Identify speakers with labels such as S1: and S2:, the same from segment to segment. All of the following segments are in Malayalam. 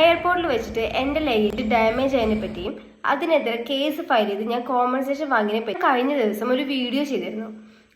S1: എയർപോർട്ടിൽ വെച്ചിട്ട് എൻ്റെ ലഗേജ് ഡാമേജ് ആയതിനെ പറ്റിയും അതിനെതിരെ കേസ് ഫയൽ ചെയ്ത് ഞാൻ കോമ്പൻസേഷൻ വാങ്ങിയതിനെ പറ്റി കഴിഞ്ഞ ദിവസം ഒരു വീഡിയോ ചെയ്തിരുന്നു.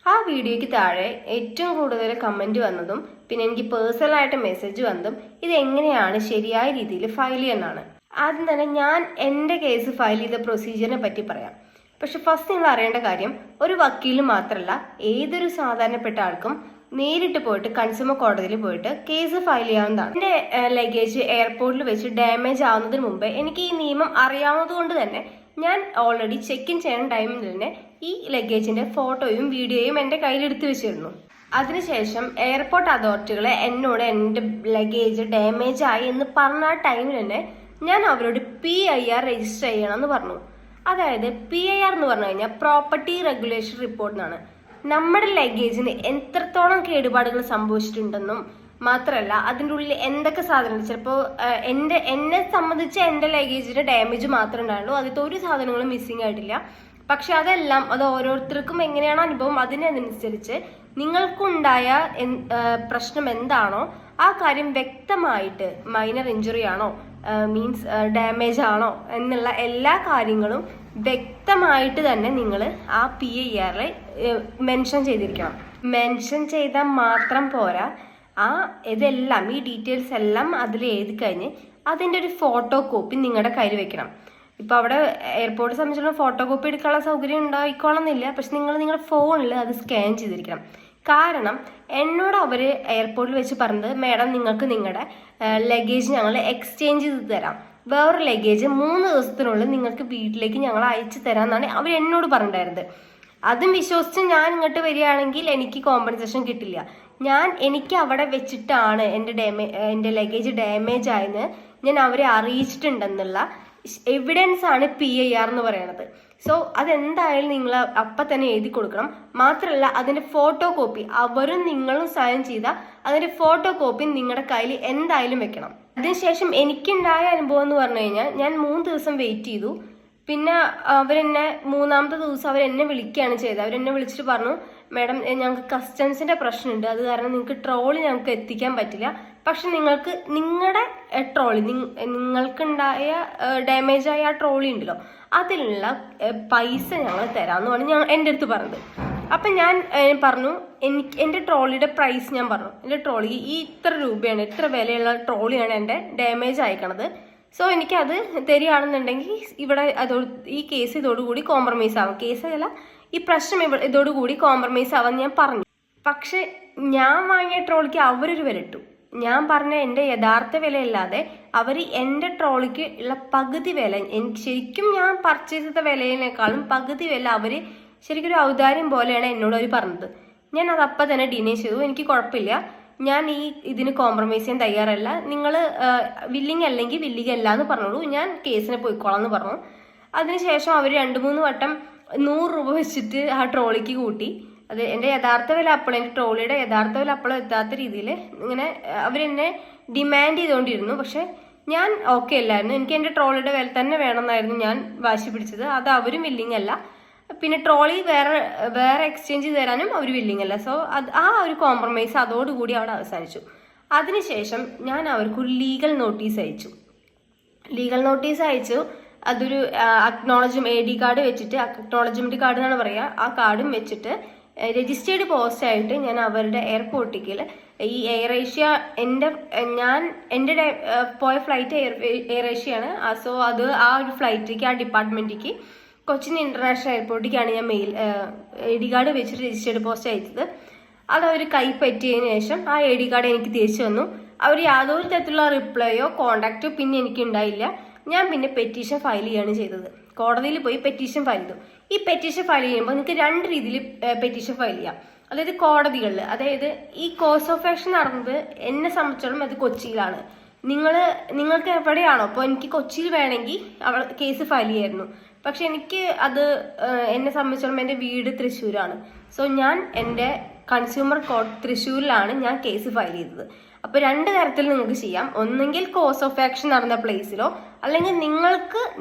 S1: ആ വീഡിയോയ്ക്ക് താഴെ ഏറ്റവും കൂടുതൽ കമൻറ്റ് വന്നതും പിന്നെ എനിക്ക് പേഴ്സണലായിട്ട് മെസ്സേജ് വന്നതും ഇത് എങ്ങനെയാണ് ശരിയായ രീതിയിൽ ഫയൽ ചെയ്യുന്നതാണ്. ആദ്യം തന്നെ ഞാൻ എൻ്റെ കേസ് ഫയൽ ചെയ്ത പ്രൊസീജിയറിനെ പറ്റി പറയാം. പക്ഷെ ഫസ്റ്റ് നിങ്ങൾ അറിയേണ്ട കാര്യം, ഒരു വക്കീലും മാത്രമല്ല ഏതൊരു സാധാരണപ്പെട്ട ആൾക്കും നേരിട്ട് പോയിട്ട് കൺസ്യൂമർ കോടതിയിൽ പോയിട്ട് കേസ് ഫയൽ ചെയ്യാവുന്നതാണ്. എൻ്റെ ലഗേജ് എയർപോർട്ടിൽ വെച്ച് ഡാമേജ് ആവുന്നതിന് മുമ്പ് എനിക്ക് ഈ നിയമം അറിയാവുന്നത് കൊണ്ട് തന്നെ ഞാൻ ഓൾറെഡി ചെക്ക് ഇൻ ചെയ്യുന്ന ടൈമിൽ തന്നെ ഈ ലഗേജിന്റെ ഫോട്ടോയും വീഡിയോയും എൻ്റെ കയ്യിലെടുത്ത് വെച്ചിരുന്നു. അതിനുശേഷം എയർപോർട്ട് അതോറിറ്റികളെ എന്നോട് എൻ്റെ ലഗേജ് ഡാമേജ് ആയി എന്ന് പറഞ്ഞ ആ ടൈമിൽ തന്നെ ഞാൻ അവരോട് PIR രജിസ്റ്റർ ചെയ്യണമെന്ന് പറഞ്ഞു. അതായത് PIR എന്ന് പറഞ്ഞു കഴിഞ്ഞാൽ പ്രോപ്പർട്ടി റെഗുലേഷൻ റിപ്പോർട്ട് എന്നാണ്. നമ്മുടെ ലഗേജിന് എത്രത്തോളം കേടുപാടുകൾ സംഭവിച്ചിട്ടുണ്ടെന്നും മാത്രമല്ല അതിൻ്റെ ഉള്ളിൽ എന്തൊക്കെ സാധനങ്ങൾ, ചിലപ്പോൾ എന്നെ സംബന്ധിച്ച് എൻ്റെ ലഗേജിന്റെ ഡാമേജ് മാത്രമേ ഉണ്ടായുള്ളൂ, അതിലത്തെ ഒരു സാധനങ്ങളും മിസ്സിങ് ആയിട്ടില്ല. പക്ഷെ അത് ഓരോരുത്തർക്കും എങ്ങനെയാണ് അനുഭവം അതിനനുസരിച്ച് നിങ്ങൾക്കുണ്ടായ പ്രശ്നം എന്താണോ ആ കാര്യം വ്യക്തമായിട്ട്, മൈനർ ഇഞ്ചുറി ആണോ മീൻസ് ഡാമേജ് ആണോ എന്നുള്ള എല്ലാ കാര്യങ്ങളും വ്യക്തമായിട്ട് തന്നെ നിങ്ങൾ ആ PIR മെൻഷൻ ചെയ്തിരിക്കണം. മെൻഷൻ ചെയ്താൽ മാത്രം പോരാ, ഇതെല്ലാം ഈ ഡീറ്റെയിൽസ് എല്ലാം അതിൽ എഴുതി കഴിഞ്ഞ് അതിൻ്റെ ഒരു ഫോട്ടോ കോപ്പി നിങ്ങളുടെ കയ്യിൽ വെക്കണം. ഇപ്പോൾ അവിടെ എയർപോർട്ട് സംബന്ധിച്ചുള്ള ഫോട്ടോ കോപ്പി എടുക്കാനുള്ള സൗകര്യം ഉണ്ടായിക്കോളന്നില്ല, പക്ഷെ നിങ്ങൾ നിങ്ങളുടെ ഫോണിൽ അത് സ്കാൻ ചെയ്തിരിക്കണം. കാരണം എന്നോട് അവർ എയർപോർട്ടിൽ വെച്ച് പറഞ്ഞത്, മാഡം നിങ്ങൾക്ക് നിങ്ങളുടെ ലഗേജ് ഞങ്ങൾ എക്സ്ചേഞ്ച് ചെയ്ത് തരാം, വേറൊരു ലഗേജ് 3 ദിവസത്തിനുള്ളിൽ നിങ്ങൾക്ക് വീട്ടിലേക്ക് ഞങ്ങൾ അയച്ചു തരാമെന്നാണ് അവർ എന്നോട് പറഞ്ഞിട്ടുണ്ടായിരുന്നത്. അതും വിശ്വസിച്ച് ഞാൻ ഇങ്ങോട്ട് വരികയാണെങ്കിൽ എനിക്ക് കോമ്പൻസേഷൻ കിട്ടില്ല. എനിക്ക് അവിടെ വെച്ചിട്ടാണ് എൻ്റെ ലഗേജ് ഡാമേജ് ആയെന്ന് ഞാൻ അവരെ അറിയിച്ചിട്ടുണ്ടെന്നുള്ള എവിഡൻസ് ആണ് PIR എന്ന് പറയുന്നത്. സോ അതെന്തായാലും നിങ്ങൾ അപ്പം തന്നെ എഴുതി കൊടുക്കണം. മാത്രമല്ല അതിൻ്റെ ഫോട്ടോ കോപ്പി അവരും നിങ്ങളും സൈൻ ചെയ്ത അതിൻ്റെ ഫോട്ടോ കോപ്പി നിങ്ങളുടെ കയ്യിൽ എന്തായാലും വെക്കണം. അതിനുശേഷം എനിക്കുണ്ടായ അനുഭവം എന്ന് പറഞ്ഞു കഴിഞ്ഞാൽ, ഞാൻ 3 ദിവസം വെയിറ്റ് ചെയ്തു. പിന്നെ അവരെന്നെ 3ാമത്തെ ദിവസം അവരെന്നെ വിളിക്കുകയാണ് ചെയ്തത്. അവരെന്നെ വിളിച്ചിട്ട് പറഞ്ഞു, മാഡം ഞങ്ങൾക്ക് കസ്റ്റംസിന്റെ പ്രശ്നമുണ്ട്, അത് കാരണം നിങ്ങൾക്ക് ട്രോളി ഞങ്ങൾക്ക് എത്തിക്കാൻ പറ്റില്ല, പക്ഷെ നിങ്ങൾക്ക് നിങ്ങളുടെ ട്രോളി നിങ്ങൾക്കുണ്ടായ ഡാമേജ് ആയ ആ ട്രോളി ഉണ്ടല്ലോ അതിനുള്ള പൈസ ഞങ്ങൾ തരാമെന്ന് ഞാൻ എൻ്റെ അടുത്ത് പറഞ്ഞത്. അപ്പം ഞാൻ പറഞ്ഞു, എൻ്റെ ട്രോളിയുടെ പ്രൈസ് ഞാൻ പറഞ്ഞു, എൻ്റെ ട്രോളി ഇത്ര രൂപയാണ്, ഇത്ര വിലയുള്ള ട്രോളിയാണ് എൻ്റെ ഡാമേജ് അയക്കണത്. സോ എനിക്കത് തരികയാണെന്നുണ്ടെങ്കിൽ ഇവിടെ ഈ കേസ് ഇതോടുകൂടി കോംപ്രമൈസ് ആവും, കേസല്ല ഈ പ്രശ്നം ഇതോടുകൂടി കോംപ്രമൈസ് ആവാന്ന് ഞാൻ പറഞ്ഞു. പക്ഷെ ഞാൻ വാങ്ങിയ ട്രോളിക്ക് അവരൊരു വില ഇട്ടു. ഞാൻ പറഞ്ഞ എൻ്റെ യഥാർത്ഥ വിലയല്ലാതെ അവർ എൻ്റെ ട്രോളിക്ക് ഉള്ള പകുതി വില, എനിക്ക് ശരിക്കും ഞാൻ പർച്ചേസ് ചെയ്ത വിലയിനേക്കാളും പകുതി വില അവർ ശരിക്കും ഒരു ഔദാര്യം പോലെയാണ് എന്നോട് അവർ പറഞ്ഞത്. ഞാൻ അത് അപ്പം തന്നെ ഡിനൈ ചെയ്തു. എനിക്ക് കുഴപ്പമില്ല, ഞാൻ ഇതിന് കോംപ്രമൈസ് ചെയ്യാൻ തയ്യാറല്ല, നിങ്ങൾ വില്ലിങ് അല്ലെങ്കിൽ വില്ലിങ് അല്ല എന്ന് പറഞ്ഞോളൂ, ഞാൻ കേസിനെ പോയിക്കോളാം എന്ന് പറഞ്ഞു. അതിനുശേഷം അവർ 2-3 വട്ടം 100 രൂപ വെച്ചിട്ട് ആ ട്രോളിക്ക് കൂട്ടി. അത് എൻ്റെ യഥാർത്ഥ വില അപ്പോഴും, എൻ്റെ ട്രോളിയുടെ യഥാർത്ഥ വില അപ്പോഴും എത്താത്ത രീതിയിൽ ഇങ്ങനെ അവരെന്നെ ഡിമാൻഡ് ചെയ്തുകൊണ്ടിരുന്നു. പക്ഷെ ഞാൻ ഓക്കെ അല്ലായിരുന്നു, എനിക്ക് എൻ്റെ ട്രോളിയുടെ വില തന്നെ വേണമെന്നായിരുന്നു ഞാൻ വാശി പിടിച്ചത്. അത് അവരും വില്ലിങ് അല്ല. പിന്നെ ട്രോളി വേറെ എക്സ്ചേഞ്ച് ചെയ്ത് തരാനും അവർ വില്ലിങ് അല്ല. സോ ആ ഒരു കോംപ്രമൈസ് അതോടുകൂടി അവിടെ അവസാനിച്ചു. അതിനുശേഷം ഞാൻ അവർക്കൊരു ലീഗൽ നോട്ടീസ് അയച്ചു. അതൊരു AD കാർഡ് വെച്ചിട്ട്, അക്നോളജ്മെന്റ് കാർഡ് എന്നാണ് പറയുക, ആ കാർഡും വെച്ചിട്ട് രജിസ്റ്റേർഡ് പോസ്റ്റ് ആയിട്ട് ഞാൻ അവരുടെ എയർപോർട്ടിൽ ഈ എയർ ഏഷ്യ എൻ്റെ പോയ ഫ്ലൈറ്റ് എയർ ഏഷ്യയാണ്. സോ അത് ആ ഒരു ഫ്ലൈറ്റിലേക്ക്, ആ ഡിപ്പാർട്ട്മെന്റിലേക്ക്, കൊച്ചിൻ ഇന്റർനാഷണൽ എയർപോർട്ടിലേക്കാണ് ഞാൻ AD കാർഡ് വെച്ചിട്ട് രജിസ്റ്റേർഡ് പോസ്റ്റ് അയച്ചത്. അത് അവർ കൈപ്പറ്റിയതിന് ശേഷം ആ AD കാർഡ് എനിക്ക് തിരിച്ചു വന്നു. അവർ യാതൊരു തരത്തിലുള്ള റിപ്ലൈയോ കോണ്ടാക്റ്റോ പിന്നെ എനിക്ക് ഉണ്ടായില്ല. ഞാൻ പിന്നെ പെറ്റീഷൻ ഫയൽ ചെയ്യുകയാണ് ചെയ്തത്. കോടതിയിൽ പോയി പെറ്റീഷൻ ഫയൽ ചെയ്തു. ഈ പെറ്റീഷൻ ഫയൽ ചെയ്യുമ്പോൾ നിങ്ങൾക്ക് 2 രീതിയിൽ പെറ്റീഷൻ ഫയൽ ചെയ്യാം. അതായത് കോടതികളിൽ, അതായത് ഈ കോഴ്സ് ഓഫ് ആക്ഷൻ നടന്നത് എന്നെ സംബന്ധിച്ചോളം അത് കൊച്ചിയിലാണ്. നിങ്ങൾക്ക് എവിടെയാണോ, അപ്പോൾ എനിക്ക് കൊച്ചിയിൽ വേണമെങ്കിൽ കേസ് ഫയൽ ചെയ്യായിരുന്നു. പക്ഷെ എനിക്ക് എന്നെ സംബന്ധിച്ചോളം എൻ്റെ വീട് തൃശ്ശൂരാണ്. സോ ഞാൻ എൻ്റെ കൺസ്യൂമർ കോർട്ട് തൃശ്ശൂരിലാണ് ഞാൻ കേസ് ഫയൽ ചെയ്തത്. അപ്പോൾ 2 തരത്തിൽ നിങ്ങൾക്ക് ചെയ്യാം. ഒന്നെങ്കിൽ കോഴ്സ് ഓഫ് ആക്ഷൻ നടന്ന പ്ലേസിലോ അല്ലെങ്കിൽ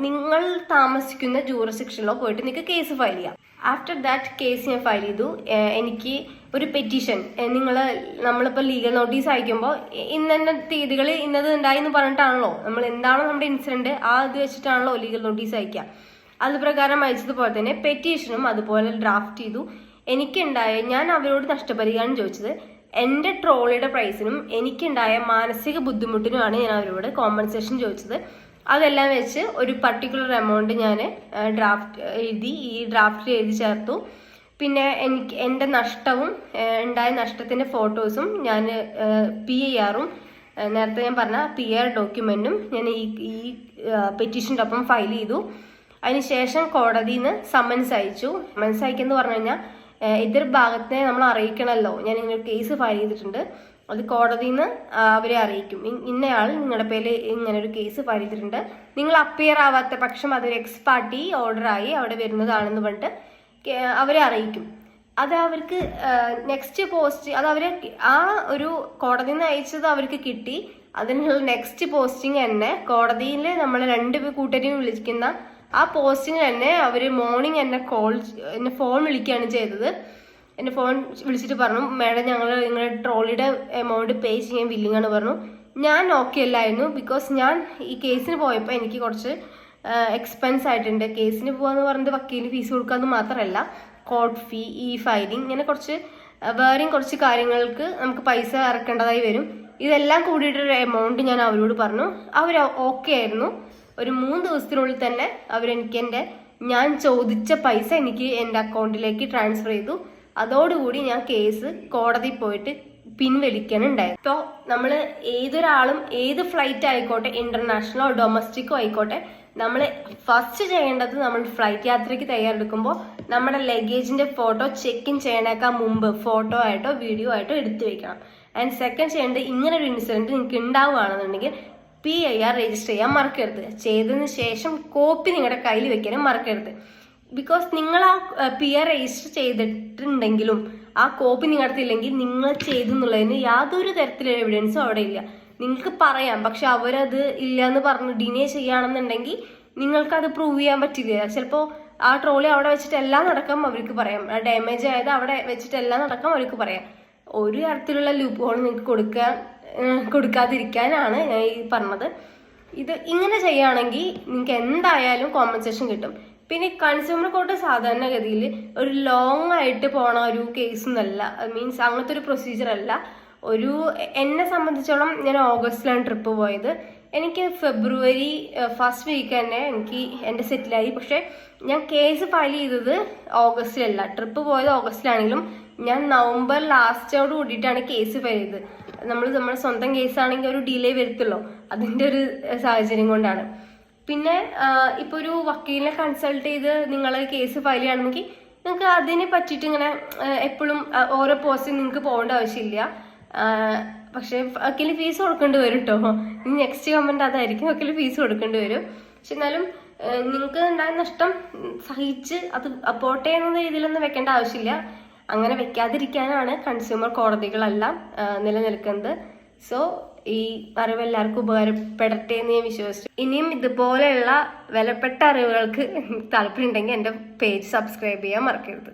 S1: നിങ്ങൾ താമസിക്കുന്ന ജൂറിസ്ഡിക്ഷനിലോ പോയിട്ട് നിങ്ങൾക്ക് കേസ് ഫയൽ ചെയ്യാം. ആഫ്റ്റർ ദാറ്റ് കേസ് ഞാൻ ഫയൽ ചെയ്തു. എനിക്ക് ഒരു പെറ്റീഷൻ നമ്മളിപ്പോൾ ലീഗൽ നോട്ടീസ് അയക്കുമ്പോൾ ഇന്ന തീയതികൾ ഇന്നത് ഉണ്ടായി എന്ന് പറഞ്ഞിട്ടാണല്ലോ നമ്മൾ എന്താണോ നമ്മുടെ ഇൻസിഡന്റ് ഇത് വെച്ചിട്ടാണല്ലോ ലീഗൽ നോട്ടീസ് അയക്കുക. അത് പ്രകാരം അയച്ചതുപോലെ തന്നെ പെറ്റീഷനും അതുപോലെ ഡ്രാഫ്റ്റ് ചെയ്തു. ഞാൻ അവരോട് നഷ്ടപരിഹാരം ചോദിച്ചത് എൻ്റെ ട്രോളിയുടെ പ്രൈസിനും എനിക്കുണ്ടായ മാനസിക ബുദ്ധിമുട്ടിനുമാണ് ഞാൻ അവരോട് കോമ്പൻസേഷൻ ചോദിച്ചത്. അതെല്ലാം വെച്ച് ഒരു പർട്ടിക്കുലർ എമൗണ്ട് ഞാൻ ഈ ഡ്രാഫ്റ്റിൽ എഴുതി ചേർത്തു. പിന്നെ എൻ്റെ നഷ്ടവും ഉണ്ടായ നഷ്ടത്തിൻ്റെ ഫോട്ടോസും ഞാൻ PIR-ഉം നേരത്തെ ഞാൻ പറഞ്ഞ PIR ഡോക്യുമെൻറ്റും ഞാൻ ഈ പെറ്റീഷൻ്റെ ഒപ്പം ഫയൽ ചെയ്തു. അതിനുശേഷം കോടതിയിൽ നിന്ന് സമൻസ് അയച്ചു. സമൻസ് അയക്കെന്ന് പറഞ്ഞു കഴിഞ്ഞാൽ എതിർ ഭാഗത്തിനെ നമ്മൾ അറിയിക്കണമല്ലോ. ഞാൻ ഇങ്ങനെ ഒരു കേസ് ഫയൽ ചെയ്തിട്ടുണ്ട്, അത് കോടതിയിൽ നിന്ന് അവരെ അറിയിക്കും. ഇന്നയാൾ നിങ്ങളുടെ പേരിൽ ഇങ്ങനെ ഒരു കേസ് ഫയൽ ചെയ്തിട്ടുണ്ട്, നിങ്ങൾ അപ്പിയർ ആവാത്ത പക്ഷം അതൊരു എക്സ് പാർട്ടി ഓർഡറായി അവിടെ വരുന്നതാണെന്ന് പറഞ്ഞിട്ട് അവരെ അറിയിക്കും. അത് അവർക്ക് നെക്സ്റ്റ് പോസ്റ്റ് അത് അവരെ ഒരു കോടതിയിൽ നിന്ന് അയച്ചത് അവർക്ക് കിട്ടി. അതിനുള്ള നെക്സ്റ്റ് പോസ്റ്റിംഗ് തന്നെ കോടതിയിൽ നമ്മൾ 2 കൂട്ടരെയും വിളിക്കുന്ന ആ പോസ്റ്റിംഗ് തന്നെ അവർ മോർണിംഗ് എന്നെ ഫോൺ വിളിക്കുകയാണ് ചെയ്തത്. എൻ്റെ ഫോൺ വിളിച്ചിട്ട് പറഞ്ഞു, മാഡം ഞങ്ങൾ നിങ്ങളുടെ ട്രോളിയുടെ എമൗണ്ട് പേ ചെയ്യാൻ വില്ലിങ്ങാണ് പറഞ്ഞു. ഞാൻ ഓക്കെ അല്ലായിരുന്നു. ബിക്കോസ് ഞാൻ ഈ കേസിന് പോയപ്പോൾ എനിക്ക് കുറച്ച് എക്സ്പെൻസ് ആയിട്ടുണ്ട്. കേസിന് പോകാന്ന് പറഞ്ഞത് വക്കീലിന് ഫീസ് കൊടുക്കാമെന്ന് മാത്രമല്ല, കോർട്ട് ഫീ, ഫയലിംഗ്, ഇങ്ങനെ വേറെയും കുറച്ച് കാര്യങ്ങൾക്ക് നമുക്ക് പൈസ ഇറക്കേണ്ടതായി വരും. ഇതെല്ലാം കൂടിയിട്ടൊരു എമൗണ്ട് ഞാൻ അവരോട് പറഞ്ഞു. അവർ ഓക്കെ ആയിരുന്നു. ഒരു 3 ദിവസത്തിനുള്ളിൽ തന്നെ അവരെനിക്ക് ഞാൻ ചോദിച്ച പൈസ എനിക്ക് എൻ്റെ അക്കൗണ്ടിലേക്ക് ട്രാൻസ്ഫർ ചെയ്തു. അതോടുകൂടി ഞാൻ കേസ് കോടതി പോയിട്ട് പിൻവലിക്കാനുണ്ടായത്. ഇപ്പോൾ നമ്മൾ ഏതൊരാളും ഏത് ഫ്ലൈറ്റ് ആയിക്കോട്ടെ, ഇന്റർനാഷണലോ ഡൊമസ്റ്റിക്കോ ആയിക്കോട്ടെ, നമ്മൾ ഫസ്റ്റ് ചെയ്യേണ്ടത് നമ്മൾ ഫ്ലൈറ്റ് യാത്രയ്ക്ക് തയ്യാറെടുക്കുമ്പോൾ നമ്മുടെ ലഗേജിന്റെ ഫോട്ടോ ചെക്ക് ഇൻ ചെയ്യണേക്കാൾ മുമ്പ് ഫോട്ടോ ആയിട്ടോ വീഡിയോ ആയിട്ടോ എടുത്തു വെക്കണം. ആൻഡ് സെക്കൻഡ് ചെയ്യേണ്ടത്, ഇങ്ങനെ ഒരു ഇൻസിഡന്റ് നിങ്ങൾക്ക് ഉണ്ടാവുകയാണെന്നുണ്ടെങ്കിൽ PIR രജിസ്റ്റർ ചെയ്യാൻ മറക്കരുത്. ചെയ്തതിന് ശേഷം കോപ്പി നിങ്ങളുടെ കയ്യിൽ വെക്കാനും മറക്കരുത്. ബിക്കോസ് നിങ്ങൾ PIR രജിസ്റ്റർ ചെയ്തിട്ടുണ്ടെങ്കിലും ആ കോപ്പി നിങ്ങളുടെ അടുത്തില്ലെങ്കിൽ നിങ്ങൾ ചെയ്തെന്നുള്ളതിന് യാതൊരു തരത്തിലുള്ള എവിഡൻസും അവിടെ ഇല്ല. നിങ്ങൾക്ക് പറയാം, പക്ഷെ അവരത് ഇല്ല എന്ന് പറഞ്ഞ് ഡിനേ ചെയ്യുകയാണെന്നുണ്ടെങ്കിൽ നിങ്ങൾക്കത് പ്രൂവ് ചെയ്യാൻ പറ്റില്ല. ചിലപ്പോൾ ആ ട്രോളി അവിടെ വെച്ചിട്ട് എല്ലാം നടക്കാം അവർക്ക് പറയാം, ഡാമേജ് ആയത് അവിടെ വെച്ചിട്ട് എല്ലാം നടക്കാം അവർക്ക് പറയാം. ഒരു തരത്തിലുള്ള ലൂപ്പ് ഹോൾ നിങ്ങൾക്ക് കൊടുക്കാതിരിക്കാനാണ് ഞാൻ ഈ പറഞ്ഞത്. ഇത് ഇങ്ങനെ ചെയ്യുകയാണെങ്കിൽ നിങ്ങൾക്ക് എന്തായാലും കോമ്പൻസേഷൻ കിട്ടും. പിന്നെ കൺസ്യൂമർ കോർട്ട് സാധാരണഗതിയിൽ ഒരു ലോങ് ആയിട്ട് പോണ ഒരു കേസൊന്നല്ല, മീൻസ് അങ്ങനത്തെ ഒരു പ്രൊസീജിയർ അല്ല. എന്നെ സംബന്ധിച്ചോളം ഞാൻ ഓഗസ്റ്റിലാണ് ട്രിപ്പ് പോയത്. എനിക്ക് ഫെബ്രുവരി ഫസ്റ്റ് വീക്ക് തന്നെ എൻ്റെ സെറ്റിലായി. പക്ഷെ ഞാൻ കേസ് ഫയൽ ചെയ്തത് ഓഗസ്റ്റിലല്ല. ട്രിപ്പ് പോയത് ഓഗസ്റ്റിലാണെങ്കിലും ഞാൻ നവംബർ ലാസ്റ്റോട് കൂടിയിട്ടാണ് കേസ് ഫയൽ ചെയ്തത്. നമ്മുടെ സ്വന്തം കേസാണെങ്കിൽ ഒരു ഡിലേ വരുത്തുള്ളൂ, അതിൻ്റെ ഒരു സാഹചര്യം കൊണ്ടാണ്. പിന്നെ ഇപ്പോൾ ഒരു വക്കീലിനെ കൺസൾട്ട് ചെയ്ത് നിങ്ങൾ കേസ് ഫയൽ ചെയ്യണമെങ്കിൽ നിങ്ങൾക്ക് അതിനെ പറ്റിയിട്ട് ഇങ്ങനെ എപ്പോഴും ഓരോ പോസ്റ്റിൽ നിങ്ങൾക്ക് പോകേണ്ട ആവശ്യമില്ല. പക്ഷെ വക്കീലിന് ഫീസ് കൊടുക്കേണ്ടി വരും കേട്ടോ. നെക്സ്റ്റ് കമന്റ് അതായിരിക്കും, വക്കീലിന് ഫീസ് കൊടുക്കേണ്ടി വരും. പക്ഷെ എന്നാലും നിങ്ങൾക്ക് ഉണ്ടായ നഷ്ടം സഹിച്ച് അത് പോട്ടെ എന്ന രീതിയിലൊന്നും വെക്കേണ്ട ആവശ്യമില്ല. അങ്ങനെ വെക്കാതിരിക്കാനാണ് കൺസ്യൂമർ കോടതികളെല്ലാം നിലനിൽക്കുന്നത്. സോ ഈ അറിവ് എല്ലാവർക്കും ഉപകാരപ്പെടട്ടെ എന്ന് ഞാൻ വിശ്വസിച്ചു. ഇനിയും ഇതുപോലെയുള്ള വിലപ്പെട്ട അറിവുകൾക്ക് താല്പര്യം ഉണ്ടെങ്കിൽ എൻ്റെ പേജ് സബ്സ്ക്രൈബ് ചെയ്യാൻ മറക്കരുത്.